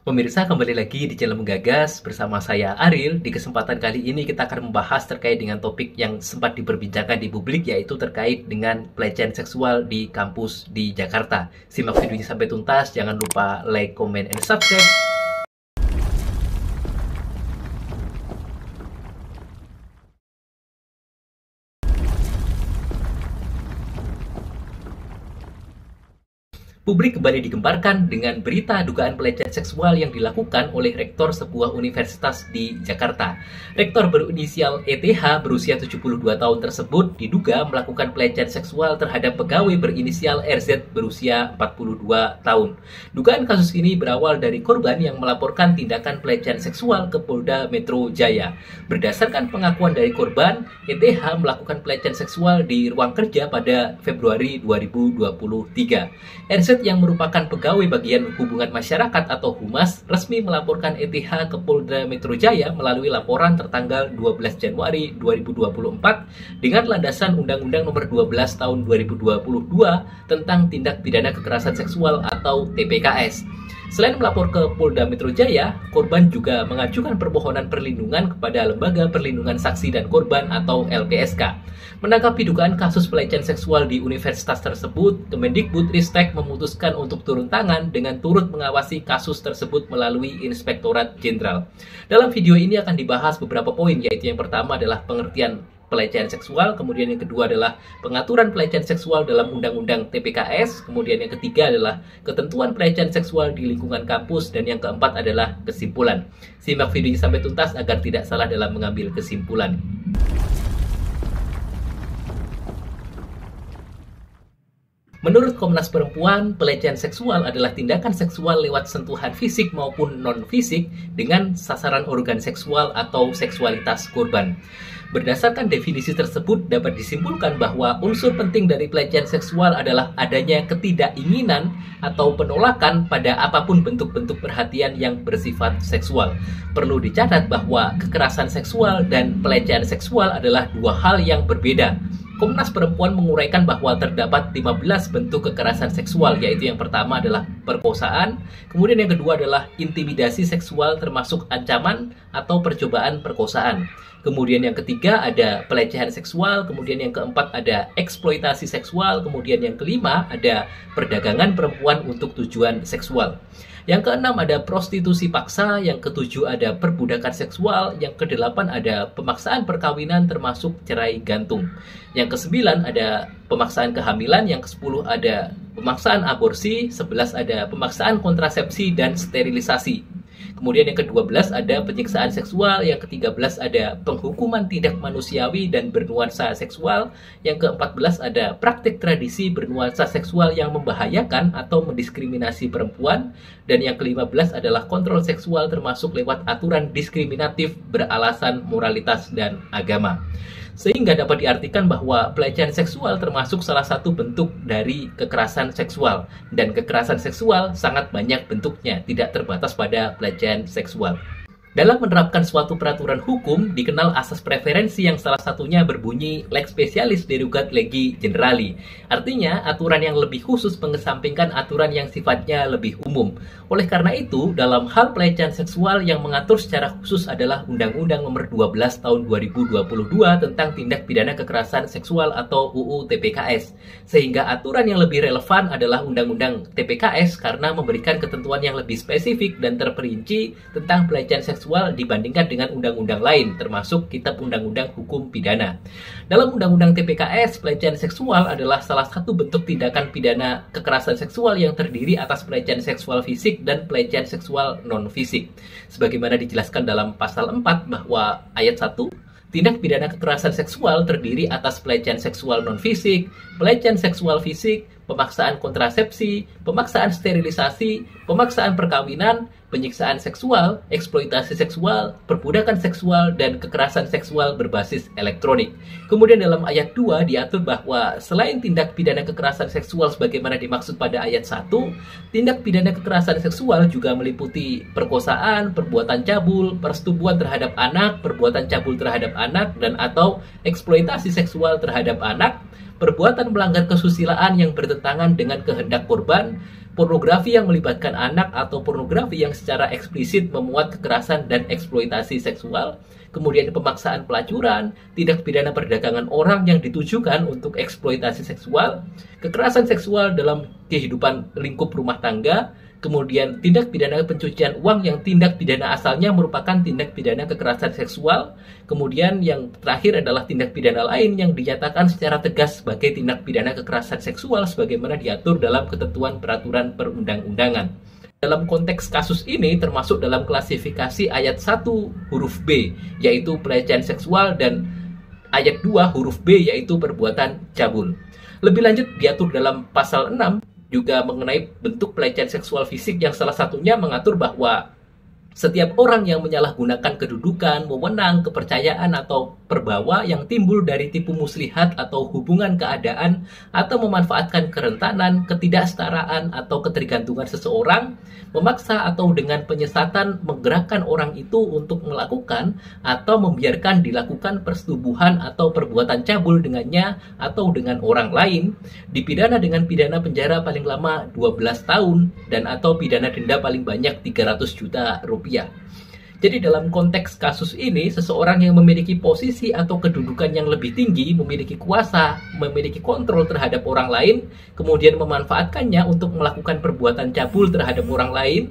Pemirsa, kembali lagi di channel Menggagas bersama saya Ariel. Di kesempatan kali ini kita akan membahas terkait dengan topik yang sempat diperbincangkan di publik, yaitu terkait dengan pelecehan seksual di kampus di Jakarta. Simak videonya sampai tuntas, jangan lupa like, comment, and subscribe. Publik kembali digemparkan dengan berita dugaan pelecehan seksual yang dilakukan oleh rektor sebuah universitas di Jakarta. Rektor berinisial ETH berusia 72 tahun tersebut diduga melakukan pelecehan seksual terhadap pegawai berinisial RZ berusia 42 tahun. Dugaan kasus ini berawal dari korban yang melaporkan tindakan pelecehan seksual ke Polda Metro Jaya. Berdasarkan pengakuan dari korban, ETH melakukan pelecehan seksual di ruang kerja pada Februari 2023. RZ yang merupakan pegawai bagian hubungan masyarakat atau Humas resmi melaporkan ETH ke Polda Metro Jaya melalui laporan tertanggal 12 Januari 2024 dengan landasan Undang-Undang Nomor 12 Tahun 2022 tentang Tindak Pidana Kekerasan Seksual atau TPKS. Selain melapor ke Polda Metro Jaya, korban juga mengajukan permohonan perlindungan kepada Lembaga Perlindungan Saksi dan Korban atau LPSK. Menanggapi dugaan kasus pelecehan seksual di universitas tersebut, Kemendikbudristek memutuskan untuk turun tangan dengan turut mengawasi kasus tersebut melalui Inspektorat Jenderal. Dalam video ini akan dibahas beberapa poin, yaitu yang pertama adalah pengertian pelecehan seksual, kemudian yang kedua adalah pengaturan pelecehan seksual dalam Undang-Undang TPKS, kemudian yang ketiga adalah ketentuan pelecehan seksual di lingkungan kampus, dan yang keempat adalah kesimpulan. Simak videonya sampai tuntas agar tidak salah dalam mengambil kesimpulan. Menurut Komnas Perempuan, pelecehan seksual adalah tindakan seksual lewat sentuhan fisik maupun non-fisik dengan sasaran organ seksual atau seksualitas korban. Berdasarkan definisi tersebut, dapat disimpulkan bahwa unsur penting dari pelecehan seksual adalah adanya ketidakinginan atau penolakan pada apapun bentuk-bentuk perhatian yang bersifat seksual. Perlu dicatat bahwa kekerasan seksual dan pelecehan seksual adalah dua hal yang berbeda. Komnas Perempuan menguraikan bahwa terdapat 15 bentuk kekerasan seksual, yaitu yang pertama adalah perkosaan, kemudian yang kedua adalah intimidasi seksual termasuk ancaman atau percobaan perkosaan. Kemudian yang ketiga ada pelecehan seksual, kemudian yang keempat ada eksploitasi seksual, kemudian yang kelima ada perdagangan perempuan untuk tujuan seksual. Yang keenam ada prostitusi paksa, yang ketujuh ada perbudakan seksual, yang kedelapan ada pemaksaan perkawinan termasuk cerai gantung. Yang kesembilan ada pemaksaan kehamilan, yang kesepuluh ada pemaksaan aborsi, 11 ada pemaksaan kontrasepsi dan sterilisasi. Kemudian yang ke-12 ada penyiksaan seksual, yang ke-13 ada penghukuman tidak manusiawi dan bernuansa seksual, yang ke-14 ada praktik tradisi bernuansa seksual yang membahayakan atau mendiskriminasi perempuan, dan yang ke-15 adalah kontrol seksual termasuk lewat aturan diskriminatif beralasan moralitas dan agama. Sehingga dapat diartikan bahwa pelecehan seksual termasuk salah satu bentuk dari kekerasan seksual. Dan kekerasan seksual sangat banyak bentuknya, tidak terbatas pada pelecehan seksual. Dalam menerapkan suatu peraturan hukum, dikenal asas preferensi yang salah satunya berbunyi lex specialis derogat legi generali. Artinya, aturan yang lebih khusus mengesampingkan aturan yang sifatnya lebih umum. Oleh karena itu, dalam hal pelecehan seksual yang mengatur secara khusus adalah Undang-Undang Nomor 12 Tahun 2022 tentang Tindak Pidana Kekerasan Seksual atau UU TPKS. Sehingga aturan yang lebih relevan adalah Undang-Undang TPKS karena memberikan ketentuan yang lebih spesifik dan terperinci tentang pelecehan seksual dibandingkan dengan undang-undang lain, termasuk Kitab Undang-Undang Hukum Pidana. Dalam Undang-Undang TPKS, pelecehan seksual adalah salah satu bentuk tindakan pidana kekerasan seksual yang terdiri atas pelecehan seksual fisik dan pelecehan seksual non-fisik. Sebagaimana dijelaskan dalam pasal 4 bahwa ayat 1, tindak pidana kekerasan seksual terdiri atas pelecehan seksual non-fisik, pelecehan seksual fisik, pemaksaan kontrasepsi, pemaksaan sterilisasi, pemaksaan perkawinan, penyiksaan seksual, eksploitasi seksual, perbudakan seksual, dan kekerasan seksual berbasis elektronik. Kemudian dalam ayat 2 diatur bahwa selain tindak pidana kekerasan seksual sebagaimana dimaksud pada ayat 1, tindak pidana kekerasan seksual juga meliputi perkosaan, perbuatan cabul, persetubuhan terhadap anak, perbuatan cabul terhadap anak, dan atau eksploitasi seksual terhadap anak, perbuatan melanggar kesusilaan yang bertentangan dengan kehendak korban, pornografi yang melibatkan anak atau pornografi yang secara eksplisit memuat kekerasan dan eksploitasi seksual, kemudian pemaksaan pelacuran, tindak pidana perdagangan orang yang ditujukan untuk eksploitasi seksual, kekerasan seksual dalam kehidupan lingkup rumah tangga, kemudian tindak pidana pencucian uang yang tindak pidana asalnya merupakan tindak pidana kekerasan seksual, kemudian yang terakhir adalah tindak pidana lain yang dinyatakan secara tegas sebagai tindak pidana kekerasan seksual sebagaimana diatur dalam ketentuan peraturan perundang-undangan. Dalam konteks kasus ini termasuk dalam klasifikasi ayat 1 huruf B, yaitu pelecehan seksual, dan ayat 2 huruf B, yaitu perbuatan cabul. Lebih lanjut diatur dalam pasal 6 juga mengenai bentuk pelecehan seksual fisik yang salah satunya mengatur bahwa setiap orang yang menyalahgunakan kedudukan, wewenang, kepercayaan, atau perbawa yang timbul dari tipu muslihat atau hubungan keadaan atau memanfaatkan kerentanan, ketidaksetaraan, atau ketergantungan seseorang, memaksa atau dengan penyesatan menggerakkan orang itu untuk melakukan atau membiarkan dilakukan persetubuhan atau perbuatan cabul dengannya atau dengan orang lain, dipidana dengan pidana penjara paling lama 12 tahun dan atau pidana denda paling banyak 300 juta rupiah. Jadi dalam konteks kasus ini, seseorang yang memiliki posisi atau kedudukan yang lebih tinggi, memiliki kuasa, memiliki kontrol terhadap orang lain, kemudian memanfaatkannya untuk melakukan perbuatan cabul terhadap orang lain,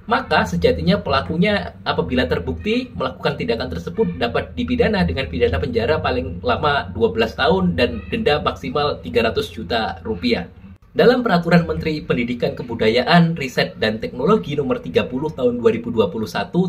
maka sejatinya pelakunya apabila terbukti melakukan tindakan tersebut dapat dipidana dengan pidana penjara paling lama 12 tahun dan denda maksimal 300 juta rupiah. Dalam Peraturan Menteri Pendidikan Kebudayaan, Riset, dan Teknologi Nomor 30 Tahun 2021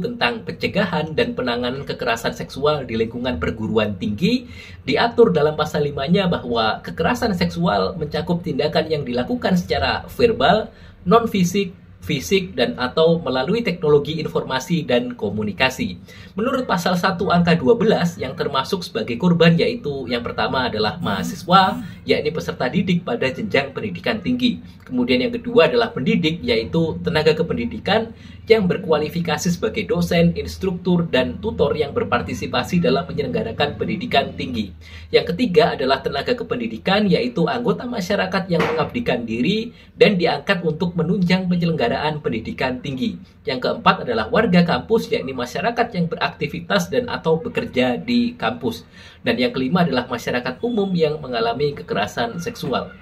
tentang pencegahan dan penanganan kekerasan seksual di lingkungan perguruan tinggi, diatur dalam pasal 5-nya bahwa kekerasan seksual mencakup tindakan yang dilakukan secara verbal, non-fisik, fisik, dan atau melalui teknologi informasi dan komunikasi. Menurut pasal 1 angka 12 yang termasuk sebagai korban yaitu yang pertama adalah mahasiswa, yakni peserta didik pada jenjang pendidikan tinggi. Kemudian yang kedua adalah pendidik, yaitu tenaga kependidikan yang berkualifikasi sebagai dosen, instruktur, dan tutor yang berpartisipasi dalam menyelenggarakan pendidikan tinggi. Yang ketiga adalah tenaga kependidikan, yaitu anggota masyarakat yang mengabdikan diri dan diangkat untuk menunjang penyelenggaraan pendidikan tinggi. Yang keempat adalah warga kampus, yakni masyarakat yang beraktivitas dan atau bekerja di kampus. Dan yang kelima adalah masyarakat umum yang mengalami kekerasan seksual.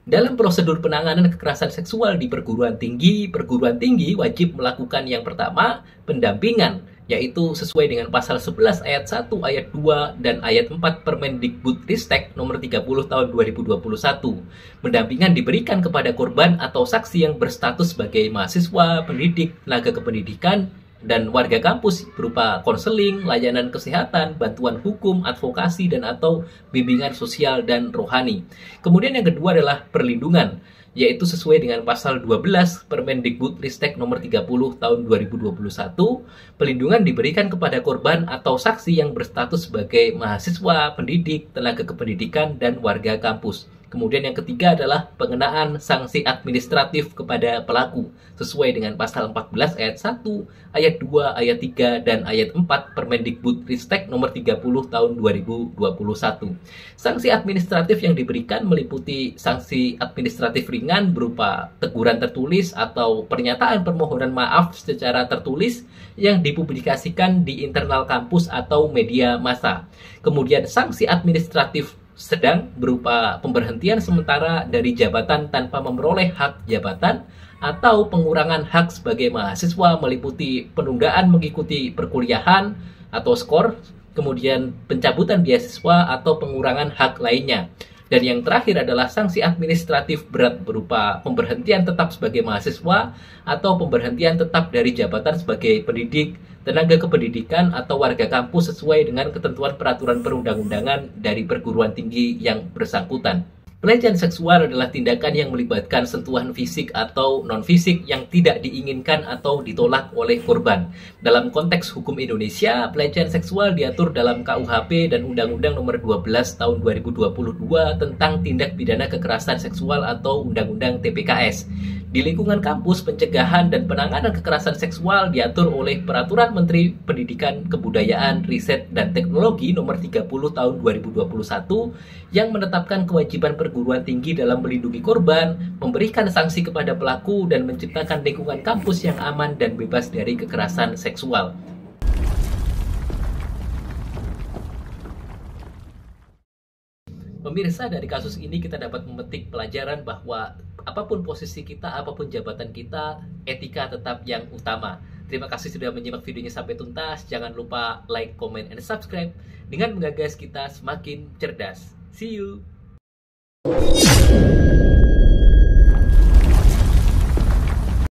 Dalam prosedur penanganan kekerasan seksual di perguruan tinggi wajib melakukan yang pertama, pendampingan, yaitu sesuai dengan pasal 11 ayat 1, ayat 2, dan ayat 4 Permendikbudristek nomor 30 tahun 2021. Pendampingan diberikan kepada korban atau saksi yang berstatus sebagai mahasiswa, pendidik, tenaga kependidikan, dan warga kampus berupa konseling, layanan kesehatan, bantuan hukum, advokasi, dan atau bimbingan sosial dan rohani. Kemudian yang kedua adalah perlindungan, yaitu sesuai dengan pasal 12 Permendikbudristek nomor 30 tahun 2021, perlindungan diberikan kepada korban atau saksi yang berstatus sebagai mahasiswa, pendidik, tenaga kependidikan, dan warga kampus. Kemudian yang ketiga adalah pengenaan sanksi administratif kepada pelaku sesuai dengan pasal 14 ayat 1, ayat 2, ayat 3, dan ayat 4 Permendikbudristek nomor 30 tahun 2021. Sanksi administratif yang diberikan meliputi sanksi administratif ringan berupa teguran tertulis atau pernyataan permohonan maaf secara tertulis yang dipublikasikan di internal kampus atau media massa. Kemudian sanksi administratif sedang berupa pemberhentian sementara dari jabatan tanpa memperoleh hak jabatan atau pengurangan hak sebagai mahasiswa meliputi penundaan mengikuti perkuliahan atau skor, kemudian pencabutan beasiswa atau pengurangan hak lainnya. Dan yang terakhir adalah sanksi administratif berat berupa pemberhentian tetap sebagai mahasiswa atau pemberhentian tetap dari jabatan sebagai pendidik, tenaga kependidikan, atau warga kampus sesuai dengan ketentuan peraturan perundang-undangan dari perguruan tinggi yang bersangkutan. Pelecehan seksual adalah tindakan yang melibatkan sentuhan fisik atau non-fisik yang tidak diinginkan atau ditolak oleh korban. Dalam konteks hukum Indonesia, pelecehan seksual diatur dalam KUHP dan Undang-Undang Nomor 12 Tahun 2022 tentang tindak pidana kekerasan seksual atau Undang-Undang TPKS. Di lingkungan kampus, pencegahan dan penanganan kekerasan seksual diatur oleh Peraturan Menteri Pendidikan, Kebudayaan, Riset, dan Teknologi Nomor 30 Tahun 2021 yang menetapkan kewajiban perguruan tinggi dalam melindungi korban, memberikan sanksi kepada pelaku, dan menciptakan lingkungan kampus yang aman dan bebas dari kekerasan seksual. Pemirsa, dari kasus ini kita dapat memetik pelajaran bahwa apapun posisi kita, apapun jabatan kita, etika tetap yang utama. Terima kasih sudah menyimak videonya sampai tuntas. Jangan lupa like, comment, and subscribe dengan menggagas kita semakin cerdas. See you!